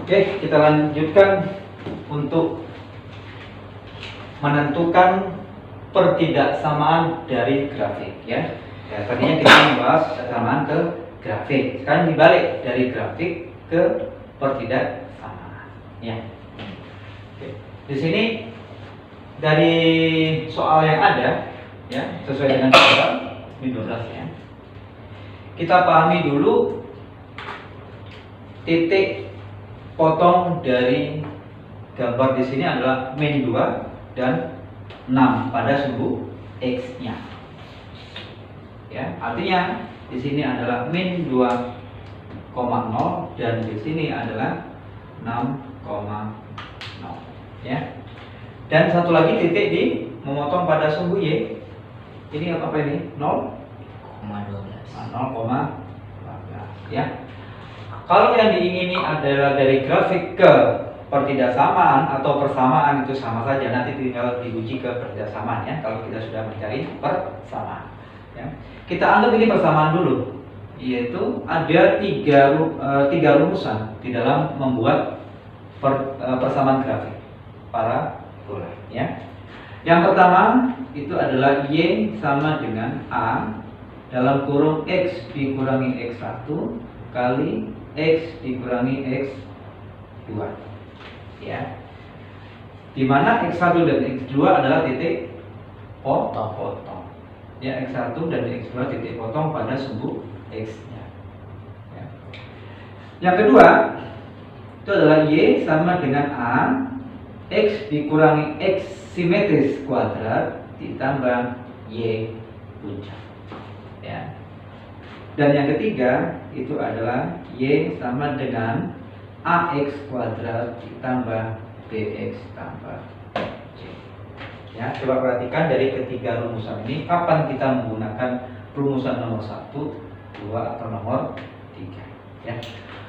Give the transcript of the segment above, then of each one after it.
Oke, kita lanjutkan untuk menentukan pertidaksamaan dari grafik ya. Tadinya kita membahas kesamaan ke grafik. Sekarang dibalik dari grafik ke pertidaksamaan ya. Oke. Di sini dari soal yang ada ya, sesuai dengan soal ini 12 ya. Kita pahami dulu titik potong dari gambar di sini adalah min 2 dan 6 pada sumbu X-nya. Ya, artinya di sini adalah min 2,0 dan di sini adalah 6,0 ya. Dan satu lagi titik di memotong pada sumbu Y. Ini apa ini? 0,12 ya. Kalau yang diingini adalah dari grafik ke pertidaksamaan atau persamaan itu sama saja, nanti tinggal diuji ke pertidaksamaan ya. Kalau kita sudah mencari persamaan ya. Kita anggap ini persamaan dulu, yaitu ada tiga rumusan di dalam membuat persamaan grafik parabola ya. Yang pertama itu adalah Y sama dengan A dalam kurung X dikurangi X1 kali X dikurangi X2 ya, dimana X1 dan X2 adalah titik potong ya, X1 dan X2 titik potong pada sumbu X nya ya. Yang kedua itu adalah Y sama dengan A X dikurangi X simetris kuadrat ditambah Y puncak ya. Dan yang ketiga itu adalah Y sama dengan AX kuadrat ditambah BX tambah C ya. Coba perhatikan dari ketiga rumusan ini, kapan kita menggunakan rumusan nomor 1, 2 atau nomor 3 ya.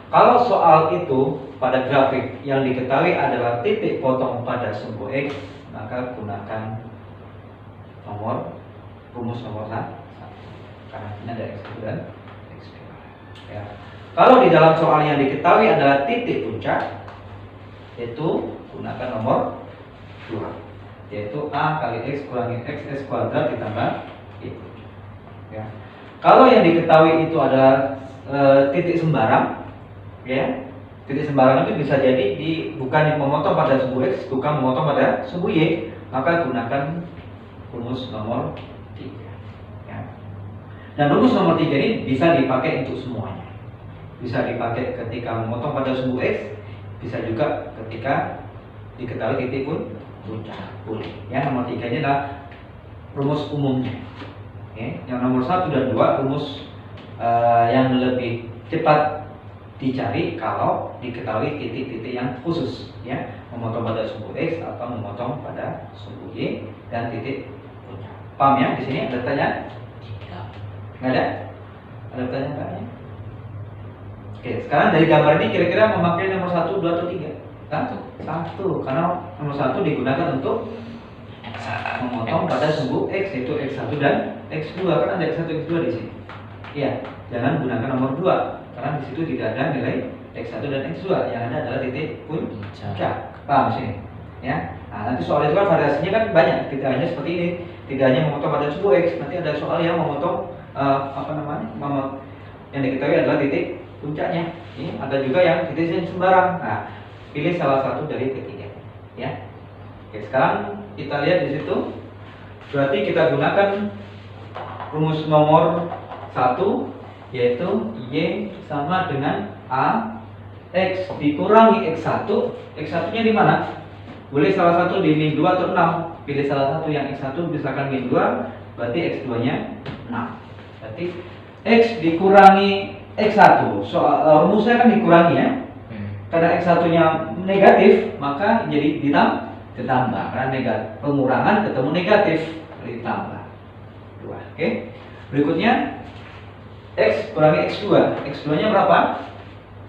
Kalau soal itu pada grafik yang diketahui adalah titik potong pada sumbu X, maka gunakan rumus nomor 1 karena ini ada X1 dan X2 ya. Kalau di dalam soal yang diketahui adalah titik puncak, yaitu gunakan nomor 2, yaitu A kali X kurangi XS kuadrat ditambah Y puncak ya. Kalau yang diketahui itu adalah titik sembarang ya, titik sembarang itu bisa jadi bukan memotong pada sumbu X, bukan memotong pada sumbu Y, maka gunakan rumus nomor 3 ya. Dan rumus nomor 3 ini bisa dipakai untuk semuanya. Bisa dipakai ketika memotong pada sumbu X, bisa juga ketika diketahui titik puncak boleh ya. Nomor 3 ini adalah rumus umumnya ya. Yang nomor 1 dan 2 rumus yang lebih cepat dicari kalau diketahui titik-titik yang khusus ya, memotong pada sumbu X atau memotong pada sumbu Y dan titik puncak. Paham ya? Di sini ada pertanyaan? Nggak ada? Ada pertanyaan nggak ya? Oke, sekarang dari gambar ini kira-kira memakai nomor 1, 2 atau 3? 1, karena nomor 1 digunakan untuk memotong pada sumbu X, yaitu X1 dan X2, kan ada X1 X2 di sini. Iya, jangan gunakan nomor 2 karena di situ tidak ada nilai X1 dan X2, yang ada adalah titik puncak. Paham sini? Ya. Nah, nanti soal itu kan variasinya kan banyak, tidak hanya seperti ini, tidak hanya memotong pada sumbu X, nanti ada soal yang memotong yang diketahui adalah titik puncaknya. Ini ada juga yang titik sembarang. Nah, pilih salah satu dari ketiga ya. Oke, sekarang kita lihat di situ. Berarti kita gunakan rumus nomor 1, yaitu Y sama dengan A X dikurangi X1. X1 nya di mana? Boleh salah satu di min 2 atau 6. Pilih salah satu yang X1, misalkan min 2, berarti X2 nya 6. Berarti X dikurangi X1. Soal rumusnya kan dikurangi ya. Karena X1 nya negatif, maka jadi ditambah. Karena negatif, pengurangan ketemu negatif, ditambah 2. Oke. Berikutnya X kurangi X2. X2 nya berapa?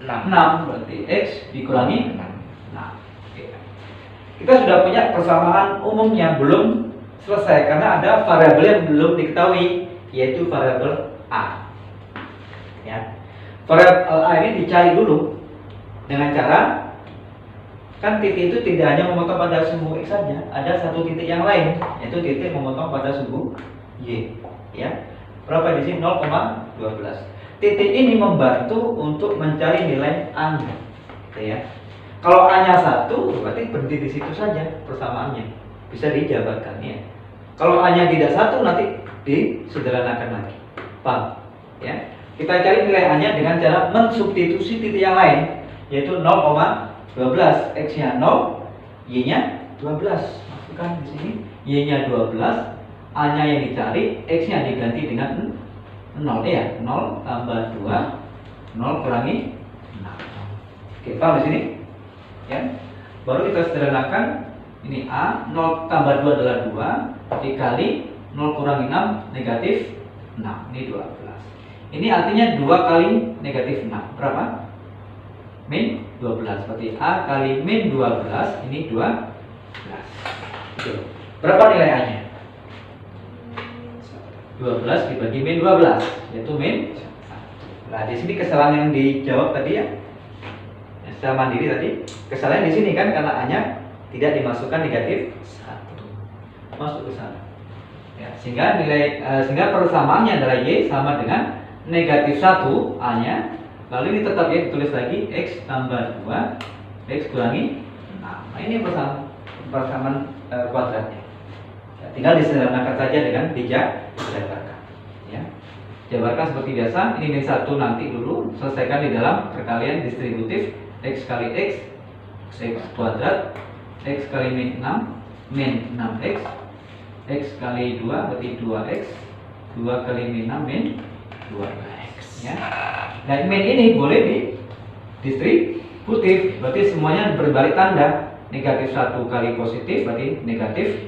6. Berarti X dikurangi 6. Oke. Kita sudah punya persamaan umum yang belum selesai karena ada variabel yang belum diketahui, yaitu variabel A ya. Variabel A ini dicari dulu dengan cara Kan titik itu tidak hanya memotong pada sumbu X saja, ada satu titik yang lain, yaitu titik memotong pada sumbu Y. Ya, berapa di sini? 0,12. Titik ini membantu untuk mencari nilai A-nya. Ya. Kalau A-nya 1, berarti berhenti di situ saja persamaannya. Bisa dijabarkan ya. Kalau A-nya tidak 1, nanti disederhanakan lagi. Paham? Ya. Kita cari nilai A-nya dengan cara mensubstitusi titik yang lain, yaitu 0,12. X-nya 0, Y-nya 12. Masukkan di sini. Y-nya 12, A-nya yang dicari, X-nya diganti dengan 0 ya. 0 tambah 2, 0 kurangi 6. Oke, paham di sini? Ya. Baru kita sederhanakan. Ini A, 0 tambah 2 adalah 2, dikali 0 kurangi 6, negatif 6. Ini 12. Ini artinya 2 kali negatif 6. Berapa? Min 12. Berarti A kali min 12, ini 12. Berapa nilai A-nya? 12 dibagi min 12, yaitu min 1. Nah, di sini kesalahan yang dijawab tadi ya, secara mandiri tadi, kesalahan di sini kan karena A-nya tidak dimasukkan negatif 1. Masuk ke sana. Ya, sehingga sehingga persamaannya adalah Y sama dengan negatif 1 A-nya. Lalu ini tetap ya ditulis lagi X tambah 2, X kurangi 6. Nah, ini persamaan kuadratnya. Ya, tinggal disederhanakan saja dengan dijabarkan. Ya. Jabarkan seperti biasa. Ini min 1 nanti dulu. Selesaikan di dalam perkalian distributif X kali X, X kuadrat, X kali min 6, min 6X, X kali 2 berarti 2X, 2 kali min 6 min 2X. Ya. Nah, min ini boleh distributif, berarti semuanya berbalik tanda. Negatif 1 kali positif berarti negatif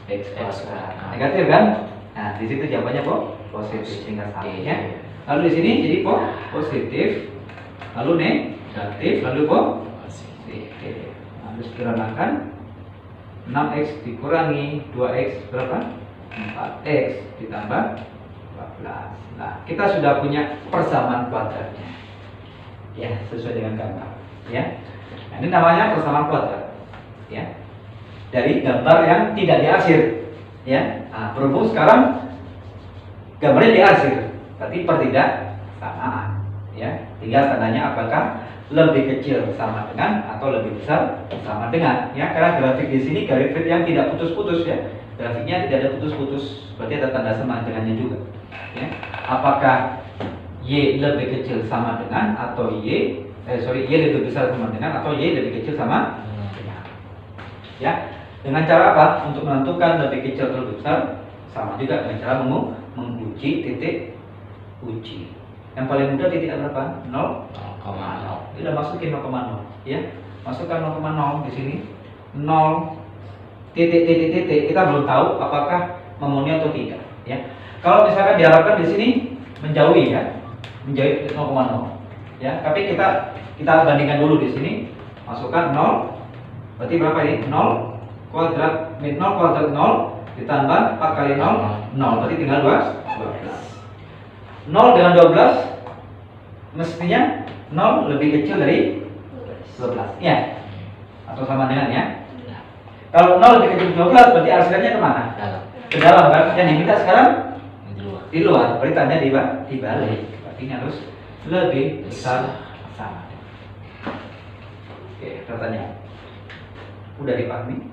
X kuadrat. Negatif kan? Nah, di situ jawabannya positif sehingga sama ya. Lalu di sini jadi positif, lalu negatif, lalu positif. Lalu sederhanakan 6X dikurangi 2X berapa? 4X ditambah 12. Nah, kita sudah punya persamaan kuadratnya. Ya, sesuai dengan gambar. Ya. Nah, ini namanya persamaan kuadrat. Ya. Dari gambar yang tidak diarsir. Ya. Nah, berhubung sekarang gambarnya diarsir, berarti pertidaksamaan. Ya. Tinggal tandanya apakah lebih kecil sama dengan atau lebih besar sama dengan. Ya, karena grafik di sini grafik yang tidak putus-putus ya. Grafiknya tidak ada putus-putus, berarti ada tanda sama dengannya juga. Ya. Apakah Y lebih kecil sama dengan atau Y lebih besar sama dengan atau Y lebih kecil sama dengan. Ya, dengan cara apa? Untuk menentukan lebih kecil atau lebih besar, sama juga dengan cara menguji titik uji. Yang paling mudah titik berapa? 0,0. Sudah masukin 0,0 ya. Masukkan 0,0 di sini. 0 titik kita belum tahu apakah memenuhi atau tidak ya. Kalau misalkan diharapkan di sini menjauhi ya, menjauhi 0,0 ya. Tapi kita bandingkan dulu di sini. Masukkan 0, berarti berapa ini? 0 kuadrat min 0 kuadrat 0 ditambah 4 kali 0 0, berarti tinggal 12. 0 dengan 12 mestinya 0 lebih kecil dari 12 ya, atau sama dengan ya. Kalau 0 lebih kecil dari 12 berarti arsirannya kemana? Ke dalam kan? Yang diminta sekarang di luar, berarti tanda dibalik. Berarti ini harus lebih besar sama. Oke, pertanyaan udah dipahami?